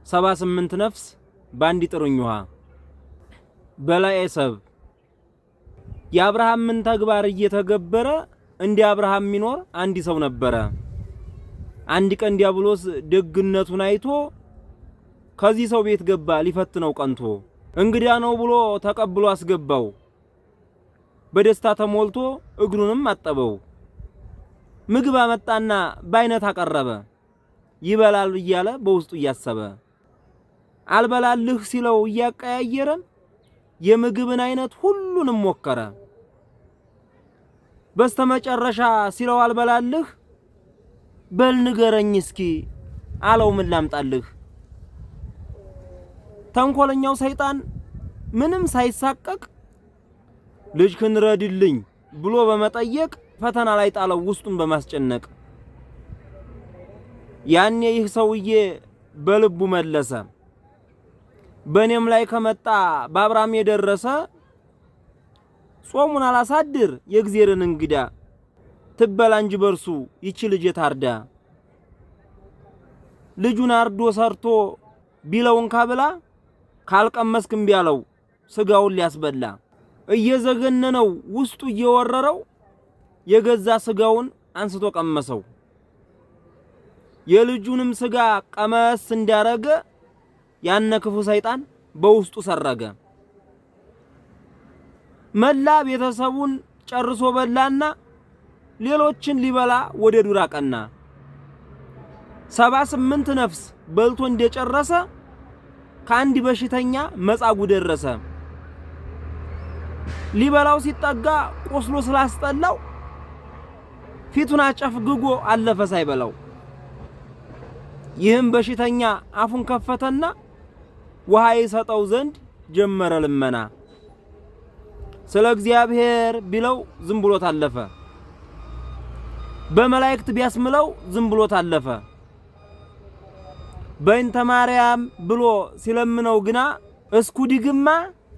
78 ነፍስ ባንዲ ጥሩኝ ውሃ በላዔ ሰብ የአብርሃምን ተግባር እየተገበረ እንደ አብርሃም ሚኖር አንድ ሰው ነበረ። አንድ ቀን ዲያብሎስ ደግነቱን አይቶ ከዚህ ሰው ቤት ገባ ሊፈትነው ቀንቶ። እንግዳ ነው ብሎ ተቀብሎ አስገባው። በደስታ ተሞልቶ እግሩንም አጠበው። ምግብ አመጣና በአይነት አቀረበ። ይበላል እያለ በውስጡ እያሰበ አልበላልህ ሲለው እያቀያየረ የምግብን አይነት ሁሉንም ሞከረ። በስተመጨረሻ ሲለው አልበላልህ በል ንገረኝ እስኪ አለው ምን ላምጣልህ። ተንኮለኛው ሰይጣን ምንም ሳይሳቀቅ ልጅክን ረድልኝ ብሎ በመጠየቅ ፈተና ላይ ጣለው ውስጡን በማስጨነቅ። ያኔ ይህ ሰውዬ በልቡ መለሰ በኔም ላይ ከመጣ በአብርሃም የደረሰ ጾሙን አላሳድር የእግዚአብሔርን እንግዳ ትበላ እንጂ በርሱ ይቺ ልጅ ታርዳ። ልጁን አርዶ ሰርቶ ቢለውን ካብላ ካልቀመስክም ቢያለው ስጋውን ሊያስበላ። እየዘገነነው ውስጡ እየወረረው የገዛ ስጋውን አንስቶ ቀመሰው። የልጁንም ስጋ ቀመስ እንዳረገ ያነ ክፉ ሰይጣን በውስጡ ሰረገ። መላ ቤተሰቡን ጨርሶ በላና ሌሎችን ሊበላ ወደ ዱር አቀና። 78 ነፍስ በልቶ እንደጨረሰ ከአንድ በሽተኛ መጻጉዕ ደረሰ። ሊበላው ሲጠጋ ቆስሎ ስላስጠላው ፊቱን አጨፍግጎ አለፈ ሳይበላው። ይህም በሽተኛ አፉን ከፈተና ውሃ ይሰጠው ዘንድ ጀመረ ልመና። ስለ እግዚአብሔር ቢለው ዝም ብሎ ታለፈ። በመላእክት ቢያስምለው ዝም ብሎ ታለፈ። በእንተ ማርያም ብሎ ሲለምነው ግና እስኩ ዲግማ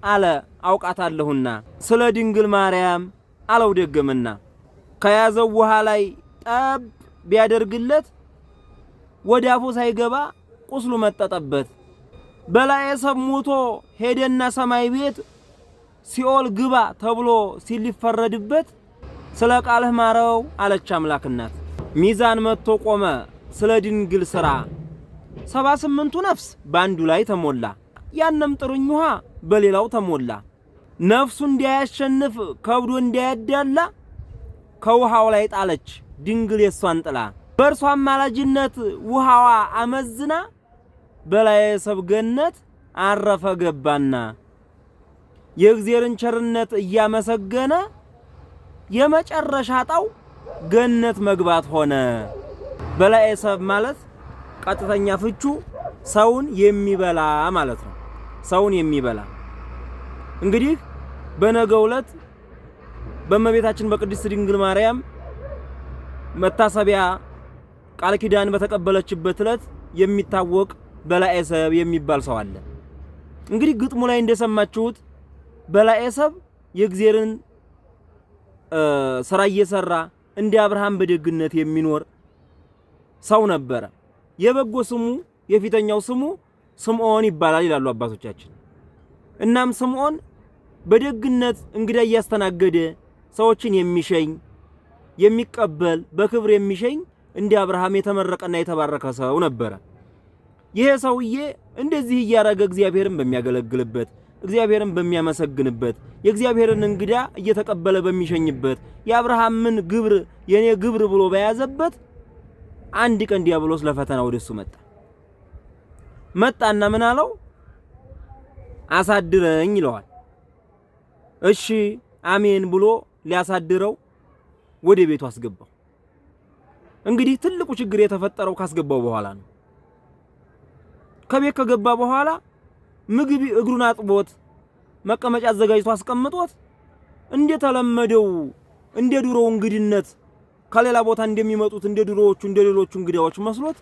አለ አውቃታለሁና ስለ ድንግል ማርያም አለው ደገመና። ከያዘው ውሃ ላይ ጠብ ቢያደርግለት ወዳፉ ሳይገባ ቁስሉ መጠጠበት። በላዔ ሰብ ሞቶ ሄደና ሰማይ ቤት ሲኦል ግባ ተብሎ ሲሊፈረድበት ስለ ቃልህ ማረው አለች አምላክ እናት። ሚዛን መጥቶ ቆመ ስለ ድንግል ሥራ 78ቱ ነፍስ ባንዱ ላይ ተሞላ። ያንም ጥሩኝ ውሃ በሌላው ተሞላ። ነፍሱ እንዳያሸንፍ ከብዶ እንዳያዳላ ከውሃው ላይ ጣለች ድንግል የሷን ጥላ። በእርሷ አማላጅነት ውሃዋ አመዝና በላዔ ሰብ ገነት አረፈ ገባና። የእግዚአብሔርን ቸርነት እያመሰገነ የመጨረሻ ጣው ገነት መግባት ሆነ። በላዔ ሰብ ማለት ቀጥተኛ ፍቹ ሰውን የሚበላ ማለት ነው። ሰውን የሚበላ እንግዲህ በነገው ዕለት በእመቤታችን በቅድስት ድንግል ማርያም መታሰቢያ ቃል ኪዳን በተቀበለችበት ዕለት የሚታወቅ በላዔ ሰብ የሚባል ሰው አለ። እንግዲህ ግጥሙ ላይ እንደሰማችሁት በላዔ ሰብ የእግዚአብሔርን ስራ እየሰራ እንደ አብርሃም በደግነት የሚኖር ሰው ነበረ። የበጎ ስሙ የፊተኛው ስሙ ስምዖን ይባላል ይላሉ አባቶቻችን። እናም ስምዖን በደግነት እንግዳ እያስተናገደ ሰዎችን የሚሸኝ የሚቀበል በክብር የሚሸኝ እንደ አብርሃም የተመረቀና የተባረከ ሰው ነበረ። ይሄ ሰውዬ እንደዚህ እያረገ እግዚአብሔርን በሚያገለግልበት እግዚአብሔርን በሚያመሰግንበት የእግዚአብሔርን እንግዳ እየተቀበለ በሚሸኝበት የአብርሃምን ግብር የኔ ግብር ብሎ በያዘበት አንድ ቀን ዲያብሎስ ለፈተና ወደሱ መጣና ምን አለው? አሳድረኝ ይለዋል። እሺ አሜን ብሎ ሊያሳድረው ወደ ቤቱ አስገባው። እንግዲህ ትልቁ ችግር የተፈጠረው ካስገባው በኋላ ነው። ከቤት ከገባ በኋላ ምግብ እግሩን አጥቦት መቀመጫ አዘጋጅቶ አስቀምጦት እንደተለመደው እንደ ድሮው እንግድነት ከሌላ ቦታ እንደሚመጡት እንደ ድሮዎቹ እንደ ሌሎቹ እንግዳዎች መስሎት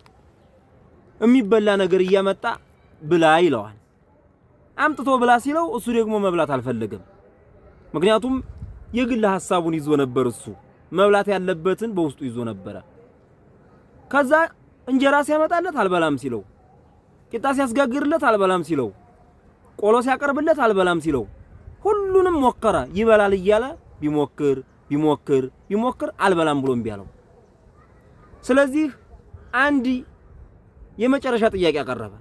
የሚበላ ነገር እያመጣ ብላ ይለዋል። አምጥቶ ብላ ሲለው እሱ ደግሞ መብላት አልፈለገም። ምክንያቱም የግል ሐሳቡን ይዞ ነበር። እሱ መብላት ያለበትን በውስጡ ይዞ ነበር። ከዛ እንጀራ ሲያመጣለት አልበላም ሲለው ቂጣ ሲያስጋግርለት አልበላም ሲለው፣ ቆሎ ሲያቀርብለት አልበላም ሲለው፣ ሁሉንም ሞከረ። ይበላል እያለ ቢሞክር አልበላም ብሎ እምቢ አለው። ስለዚህ አንድ የመጨረሻ ጥያቄ አቀረበ።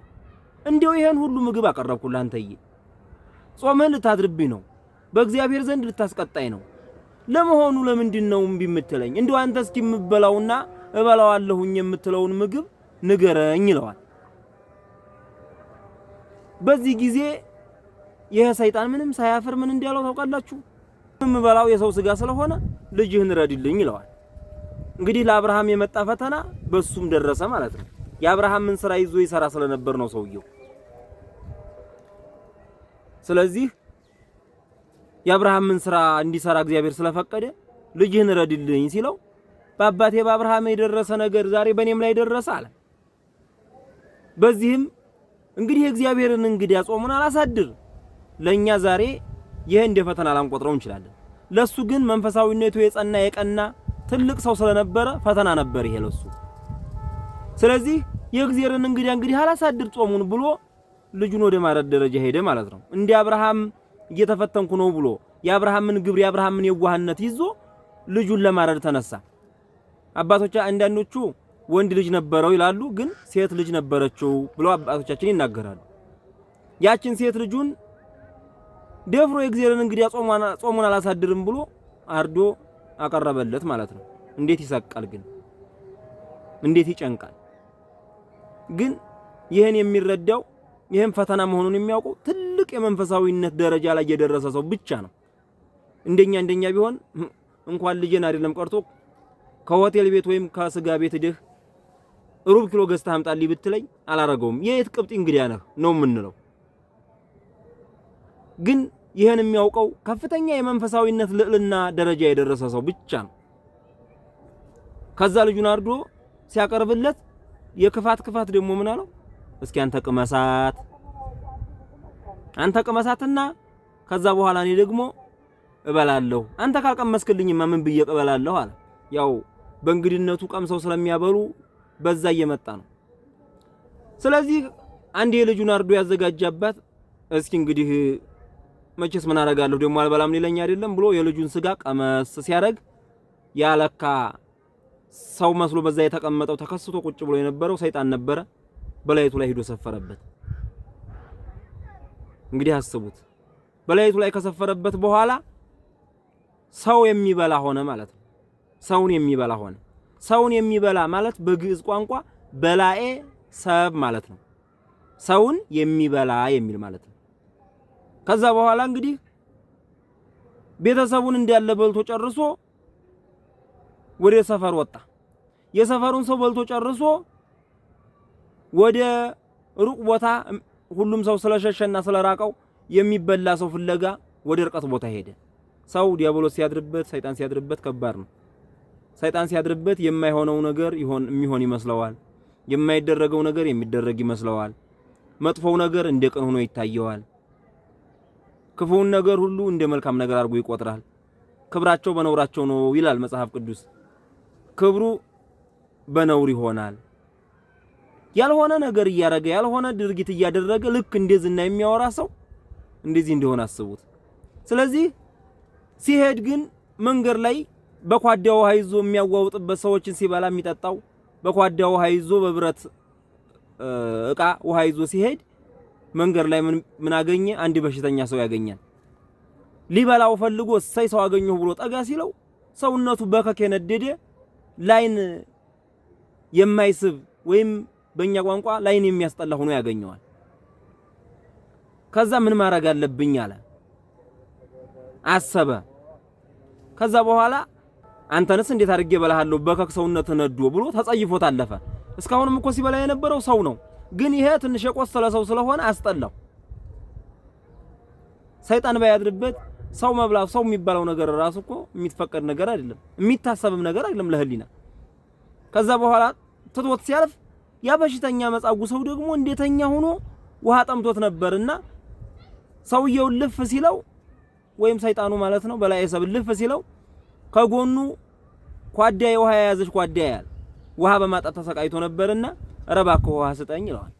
እንዴው ይሄን ሁሉ ምግብ አቀረብኩልህ አንተዬ፣ ጾምህን ልታድርብኝ ነው፣ በእግዚአብሔር ዘንድ ልታስቀጣኝ ነው። ለመሆኑ ለምንድነው እምቢ የምትለኝ? እንዴው አንተ እስኪ የምበላውና እበላዋለሁኝ የምትለውን ምግብ ንገረኝ ይለዋል። በዚህ ጊዜ ይሄ ሰይጣን ምንም ሳያፍር ምን እንዲያለው ታውቃላችሁ? የምበላው የሰው ስጋ ስለሆነ ልጅህን ረድልኝ ይለዋል። እንግዲህ ለአብርሃም የመጣ ፈተና በሱም ደረሰ ማለት ነው። የአብርሃምን ስራ ይዞ ይሰራ ስለነበር ነው ሰውየው። ስለዚህ የአብርሃምን ስራ እንዲሰራ እግዚአብሔር ስለፈቀደ ልጅህን ረድልኝ ሲለው በአባቴ በአብርሃም የደረሰ ነገር ዛሬ በእኔም ላይ ደረሰ አለ። በዚህም እንግዲህ እግዚአብሔርን እንግዲህ ጾሙን አላሳድር ለኛ ዛሬ ይሄ እንደ ፈተና ላንቆጥረው እንችላለን። ለሱ ግን መንፈሳዊነቱ የጸና የቀና ትልቅ ሰው ስለነበረ ፈተና ነበር ይሄ ለሱ። ስለዚህ የእግዚአብሔርን እንግዲህ አላሳድር ጾሙን ብሎ ልጁን ወደ ማረድ ደረጃ ሄደ ማለት ነው። እንደ አብርሃም እየተፈተንኩ ነው ብሎ የአብርሃምን ግብር የአብርሃምን የዋህነት ይዞ ልጁን ለማረድ ተነሳ። አባቶች አንዳንዶቹ ወንድ ልጅ ነበረው ይላሉ፣ ግን ሴት ልጅ ነበረችው ብለው አባቶቻችን ይናገራሉ። ያችን ሴት ልጁን ደፍሮ የእግዚአብሔርን እንግዲህ ጾሙን አላሳድርም ብሎ አርዶ አቀረበለት ማለት ነው። እንዴት ይሰቃል ግን! እንዴት ይጨንቃል ግን! ይሄን የሚረዳው ይሄን ፈተና መሆኑን የሚያውቀው ትልቅ የመንፈሳዊነት ደረጃ ላይ የደረሰ ሰው ብቻ ነው። እንደኛ ቢሆን እንኳን ልጅን አይደለም ቀርቶ ከሆቴል ቤት ወይም ከስጋ ቤት ሄደህ ሩብ ኪሎ ገዝተህ አምጣልኝ ብትለኝ አላረገውም። የት ቅብጢ እንግዲያ ነህ ነው የምንለው። ግን ይሄን የሚያውቀው ከፍተኛ የመንፈሳዊነት ልዕልና ደረጃ የደረሰ ሰው ብቻ ነው። ከዛ ልጁን አርዶ ሲያቀርብለት የክፋት ደግሞ ምን አለው? እስኪ አንተ ቅመሳትና ከዛ በኋላ እኔ ደግሞ እበላለሁ። አንተ ካልቀመስክልኝማ ምን ብዬ እበላለሁ አለ። ያው በእንግዲነቱ ቀምሰው ስለሚያበሉ በዛ እየመጣ ነው። ስለዚህ አንድ የልጁን አርዶ ያዘጋጃባት እስኪ እንግዲህ መቼስ ምን አረጋለሁ ደግሞ አልበላም ሊለኝ አይደለም ብሎ የልጁን ስጋ ቀመስ ሲያረግ ያለካ ሰው መስሎ በዛ የተቀመጠው ተከስቶ ቁጭ ብሎ የነበረው ሰይጣን ነበረ። በላይቱ ላይ ሄዶ ሰፈረበት። እንግዲህ አስቡት፣ በላይቱ ላይ ከሰፈረበት በኋላ ሰው የሚበላ ሆነ ማለት ነው። ሰውን የሚበላ ሆነ። ሰውን የሚበላ ማለት በግዕዝ ቋንቋ በላኤ ሰብ ማለት ነው። ሰውን የሚበላ የሚል ማለት ነው። ከዛ በኋላ እንግዲህ ቤተሰቡን እንዲያለ በልቶ ጨርሶ ወደ ሰፈር ወጣ። የሰፈሩን ሰው በልቶ ጨርሶ ወደ ሩቅ ቦታ ሁሉም ሰው ስለሸሸና ስለራቀው የሚበላ ሰው ፍለጋ ወደ ርቀት ቦታ ሄደ። ሰው ዲያብሎስ ሲያድርበት ሰይጣን ሲያድርበት ከባድ ነው። ሰይጣን ሲያድርበት የማይሆነው ነገር የሚሆን ይመስለዋል። የማይደረገው ነገር የሚደረግ ይመስለዋል። መጥፎው ነገር እንደ ቅን ሆኖ ይታየዋል። ክፉውን ነገር ሁሉ እንደ መልካም ነገር አድርጎ ይቆጥራል። ክብራቸው በነውራቸው ነው ይላል መጽሐፍ ቅዱስ። ክብሩ በነውር ይሆናል። ያልሆነ ነገር እያረገ ያልሆነ ድርጊት እያደረገ ልክ እንደዚህና የሚያወራ ሰው እንደዚህ እንደሆነ አስቡት። ስለዚህ ሲሄድ ግን መንገድ ላይ በኳዳ ውሃ ይዞ የሚያዋውጥበት ሰዎችን ሲበላ የሚጠጣው በኳዳ ውሃ ይዞ በብረት እቃ ውሃ ይዞ ሲሄድ መንገድ ላይ ምን አገኘ? አንድ በሽተኛ ሰው ያገኛል። ሊበላው ፈልጎ እሰይ ሰው አገኘሁ ብሎ ጠጋ ሲለው ሰውነቱ በከክ የነደደ ላይን የማይስብ ወይም በእኛ ቋንቋ ላይን የሚያስጠላ ሆኖ ያገኘዋል። ከዛ ምን ማድረግ አለብኝ አለ አሰበ። ከዛ በኋላ አንተንስ እንዴት አድርጌ በላሃለሁ በከክ ሰውነት ነዶ ብሎ ተጸይፎት አለፈ። እስካሁንም እኮ ሲበላ የነበረው ሰው ነው፣ ግን ይሄ ትንሽ የቆሰለ ሰው ስለሆነ አስጠላው። ሰይጣን ባያድርበት ሰው መብላት ሰው የሚባለው ነገር ራሱ እኮ የሚፈቀድ ነገር አይደለም፣ የሚታሰብም ነገር አይደለም ለህሊና። ከዛ በኋላ ትቶት ሲያልፍ ያ በሽተኛ መጻጉ ሰው ደግሞ እንዴተኛ ሆኖ ውሃ ጠምቶት ነበርና ሰውየው ልፍ ሲለው ወይም ሰይጣኑ ማለት ነው በላይ ሰብ ልፍ ሲለው ከጎኑ ኳዳ ውሃ የያዘች ኳዳ ያያል። ውሃ በማጣት ተሰቃይቶ ነበርና ረባከ ውሃ ስጠኝ ይለዋል።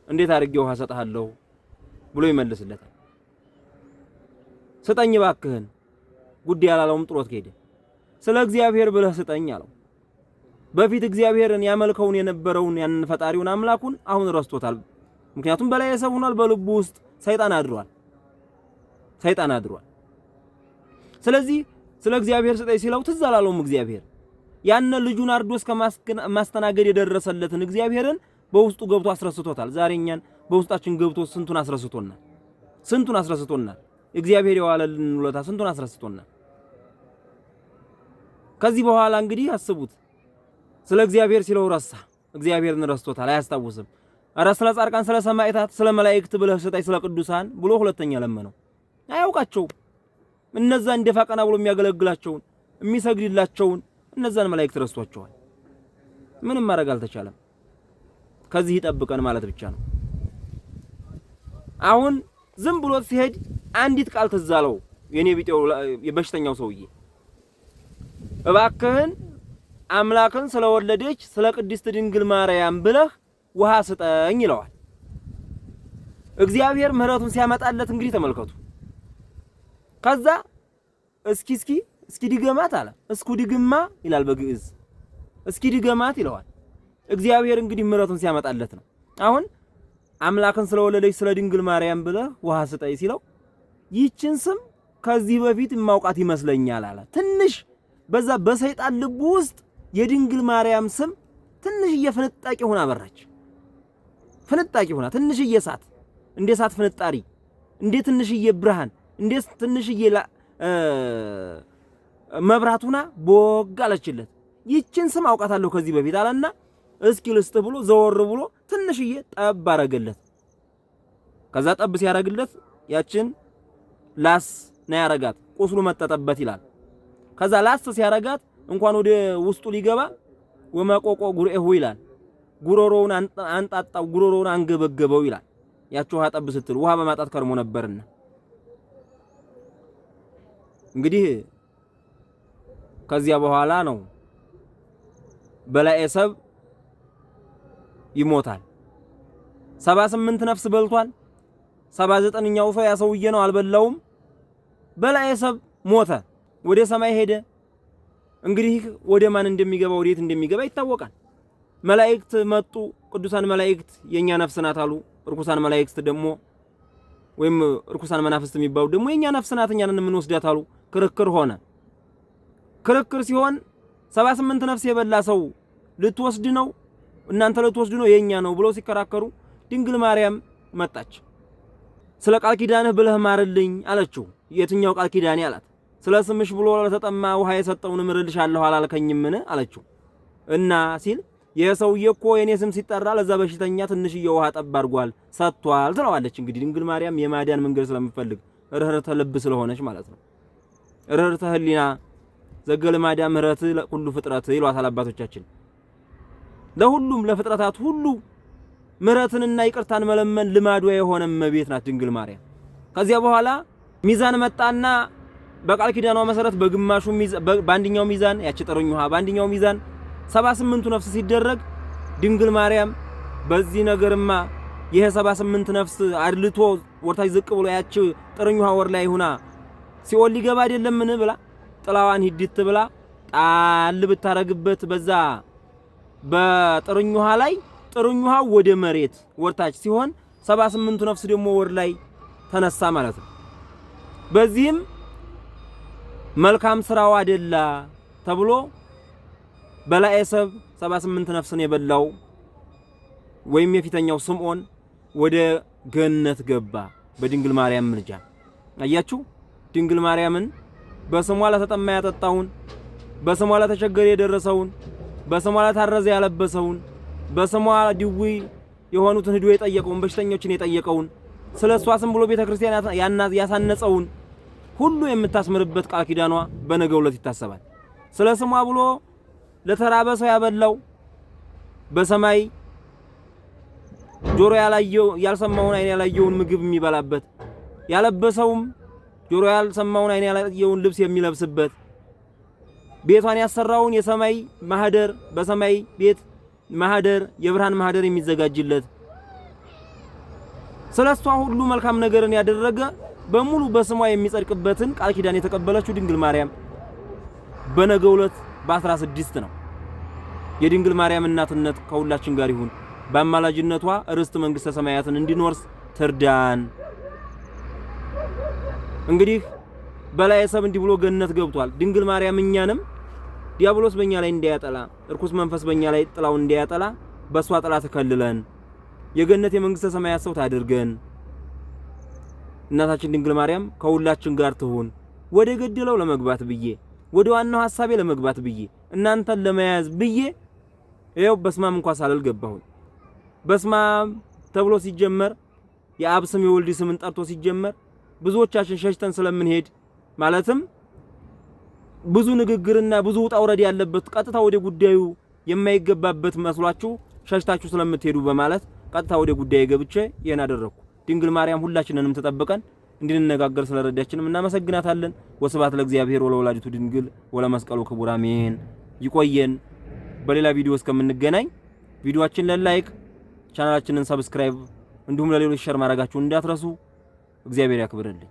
እንዴት አድርጌ ውሃ ሰጣለሁ ብሎ ይመልስለታል። ስጠኝ ባክህን ጉዳይ ያላለውም ጥሎት ሄደ። ስለ እግዚአብሔር ብለህ ስጠኝ አለው። በፊት እግዚአብሔርን ያመልከውን የነበረውን ያንን ፈጣሪውን አምላኩን አሁን ረስቶታል። ምክንያቱም በላይ ሰብ ሆኗል። በልቡ ውስጥ ሰይጣን አድሯል። ስለዚህ ስለ እግዚአብሔር ስጠኝ ሲለው ትዝ አላለውም። እግዚአብሔር ያን ልጁን አርዶ እስከ ማስተናገድ የደረሰለትን እግዚአብሔርን በውስጡ ገብቶ አስረስቶታል። ዛሬኛን በውስጣችን ገብቶ ስንቱን አስረስቶናል። እግዚአብሔር የዋለልን ውለታ ስንቱን አስረስቶናል። ከዚህ በኋላ እንግዲህ አስቡት፣ ስለ እግዚአብሔር ሲለው ረሳ። እግዚአብሔርን ረስቶታል፣ አያስታውስም። ኧረ ስለ ጻድቃን፣ ስለ ሰማዕታት፣ ስለ መላእክት ብለህ ስጠኝ፣ ስለ ቅዱሳን ብሎ ሁለተኛ ለመነው። አያውቃቸውም። እነዛ እንደፋቀና ብሎ የሚያገለግላቸውን የሚሰግድላቸውን እነዛን መላእክት ረስቷቸዋል። ምንም ማድረግ አልተቻለም። ከዚህ ይጠብቀን ማለት ብቻ ነው። አሁን ዝም ብሎ ሲሄድ አንዲት ቃል ትዝ አለው የኔ ቢጤው የበሽተኛው ሰውዬ፣ እባክህን አምላክን ስለወለደች ስለ ቅድስት ድንግል ማርያም ብለህ ውሃ ስጠኝ ይለዋል። እግዚአብሔር ምህረቱን ሲያመጣለት እንግዲህ ተመልከቱ። ከዛ እስኪ ድገማት አለ። እስኩ ድግማ ይላል በግዕዝ። እስኪ ድገማት ይለዋል። እግዚአብሔር እንግዲህ ምህረቱን ሲያመጣለት ነው። አሁን አምላክን ስለወለደች ስለ ድንግል ማርያም ብለህ ውሃ ስጠኝ ሲለው ይህችን ስም ከዚህ በፊት የማውቃት ይመስለኛል አለ። ትንሽ በዛ በሰይጣን ልብ ውስጥ የድንግል ማርያም ስም ትንሽዬ ፍንጣቂ ሆና በራች። ፍንጣቂ ሆና ትንሽዬ እሳት፣ እንደ እሳት ፍንጣሪ፣ እንደ ትንሽዬ ብርሃን፣ እንደ ትንሽዬ መብራት ሆና ቦግ አለችለት። ይህችን ስም አውቃታለሁ ከዚህ በፊት አለና እስኪ ልስጥ ብሎ ዘወር ብሎ ትንሽዬ ጠብ አረገለት። ከዛ ጠብ ሲያረግለት ያችን ላስ ነው ያረጋት፣ ቁስሉ መጠጠበት ይላል። ከዛ ላስ ሲያረጋት እንኳን ወደ ውስጡ ሊገባ ወመቆቆ ጉርኤሁ ይላል። ጉሮሮውን አንጣጣው፣ ጉሮሮውን አንገበገበው ይላል። ያቺ ውሃ ጠብ ስትል ውሃ በማጣት ከርሞ ነበርና እንግዲህ ከዚያ በኋላ ነው በላዔ ሰብ ይሞታል። 78 ነፍስ በልቷል። 79ኛው ሰው ያ ሰውዬ ነው፣ አልበላውም። በላዔ ሰብ ሞተ፣ ወደ ሰማይ ሄደ። እንግዲህ ወደ ማን እንደሚገባ ወዴት እንደሚገባ ይታወቃል። መላእክት መጡ። ቅዱሳን መላእክት የኛ ነፍስ ናት አሉ። ርኩሳን መላእክት ደግሞ ወይም ርኩሳን መናፍስት የሚባሉ ደግሞ የኛ ነፍስ ናት እኛን የምንወስዳት አሉ። ክርክር ሆነ። ክርክር ሲሆን 78 ነፍስ የበላ ሰው ልትወስድ ነው እናንተ ልትወስዱ ነው የኛ ነው ብለው ሲከራከሩ ድንግል ማርያም መጣች። ስለ ቃል ኪዳንህ ብለህ ማርልኝ አለችው። የትኛው ቃል ኪዳኔ አላት። ስለ ስምሽ ብሎ ለተጠማ ውሃ የሰጠውን ምርልሻለሁ አላልከኝምን አለችው። እና ሲል የሰውዬ እኮ የኔ ስም ሲጠራ ለዛ በሽተኛ ትንሽዬ ውሃ ጠብ አድርጓል ሰጥቷል ትለዋለች። እንግዲህ ድንግል ማርያም የማዳን መንገድ ስለምትፈልግ ርህርተ ልብ ስለሆነች ማለት ነው። ርህርተ ህሊና ዘገልማዳ ምህረት ለሁሉ ፍጥረት ይሏታል አባቶቻችን። ለሁሉም ለፍጥረታት ሁሉ ምህረትንና ይቅርታን መለመን ልማዷ የሆነ እመቤት ናት ድንግል ማርያም። ከዚያ በኋላ ሚዛን መጣና በቃል ኪዳኗ መሰረት በግማሹ ባንዲኛው ሚዛን ያቺ ጥሩኝ ውሃ ባንዲኛው ሚዛን 78ቱ ነፍስ ሲደረግ ድንግል ማርያም በዚህ ነገርማ ይሄ 78 ነፍስ አድልቶ ወርታች ዝቅ ብሎ ያቺ ጥሩኝ ውሃ ወር ላይ ሆና ሲኦል ሊገባ አይደለምን ብላ ጥላዋን ሂድት ብላ ጣል ብታረግበት በዛ በጥሩኝ ውሃ ላይ ጥሩኝ ውሃ ወደ መሬት ወርታች ሲሆን 78ቱ ነፍስ ደግሞ ወር ላይ ተነሳ ማለት ነው። በዚህም መልካም ስራው አይደላ ተብሎ በላዔ ሰብ 78 ነፍስን የበላው ወይም የፊተኛው ስምዖን ወደ ገነት ገባ በድንግል ማርያም ምልጃ። አያችሁ ድንግል ማርያምን በስሟ ለተጠማ ያጠጣውን፣ በስሟ ለተቸገረ የደረሰውን፣ በስሟ ለታረዘ ያለበሰውን፣ በስሟ ድዊ የሆኑትን ሂዶ የጠየቀውን፣ በሽተኞችን የጠየቀውን፣ ስለሷ ስም ብሎ ቤተክርስቲያን ያሳነጸውን ሁሉ የምታስምርበት ቃል ኪዳኗ በነገው ዕለት ይታሰባል። ስለ ስሟ ብሎ ለተራበ ሰው ያበላው፣ በሰማይ ጆሮ ያልሰማውን አይን ያላየውን ምግብ የሚበላበት፣ ያለበሰውም ጆሮ ያልሰማውን አይን ያላየውን ልብስ የሚለብስበት፣ ቤቷን ያሰራውን የሰማይ ማህደር በሰማይ ቤት ማህደር የብርሃን ማህደር የሚዘጋጅለት፣ ስለሷ ሁሉ መልካም ነገርን ያደረገ በሙሉ በስሟ የሚጸድቅበትን ቃል ኪዳን የተቀበለችው ድንግል ማርያም በነገው ዕለት በ16 ነው። የድንግል ማርያም እናትነት ከሁላችን ጋር ይሁን። በአማላጅነቷ ርስት መንግስተ ሰማያትን እንዲኖርስ ትርዳን። እንግዲህ በላይ ሰብ እንዲህ ብሎ ገነት ገብቷል። ድንግል ማርያም እኛንም ዲያብሎስ በእኛ ላይ እንዳያጠላ፣ እርኩስ መንፈስ በእኛ ላይ ጥላው እንዳያጠላ በሷ ጥላ ተከልለን የገነት የመንግስተ ሰማያት ሰው ታድርገን። እናታችን ድንግል ማርያም ከሁላችን ጋር ትሁን። ወደ ገደለው ለመግባት ብዬ ወደ ዋናው ሐሳቤ ለመግባት ብዬ እናንተን ለመያዝ ብዬ ይኸው በስማም እንኳን ሳልል ገባሁኝ። በስማም ተብሎ ሲጀመር የአብ ስም የወልድ ስምን ጠርቶ ሲጀመር ብዙዎቻችን ሸሽተን ስለምንሄድ ማለትም ብዙ ንግግርና ብዙ ውጣ ውረድ ያለበት ቀጥታ ወደ ጉዳዩ የማይገባበት መስሏችሁ ሸሽታችሁ ስለምትሄዱ በማለት ቀጥታ ወደ ጉዳዩ ገብቼ ይሄን አደረኩ። ድንግል ማርያም ሁላችንንም ተጠብቀን እንድንነጋገር ስለረዳችንም እናመሰግናታለን። ወስብሐት ለእግዚአብሔር ወለወላዲቱ ድንግል ወለመስቀሉ ክቡር አሜን። ይቆየን። በሌላ ቪዲዮ እስከምንገናኝ ቪዲዮአችንን ላይክ፣ ቻናላችንን ሰብስክራይብ እንዲሁም ለሌሎች ሼር ማድረጋችሁን እንዳትረሱ። እግዚአብሔር ያክብርልኝ።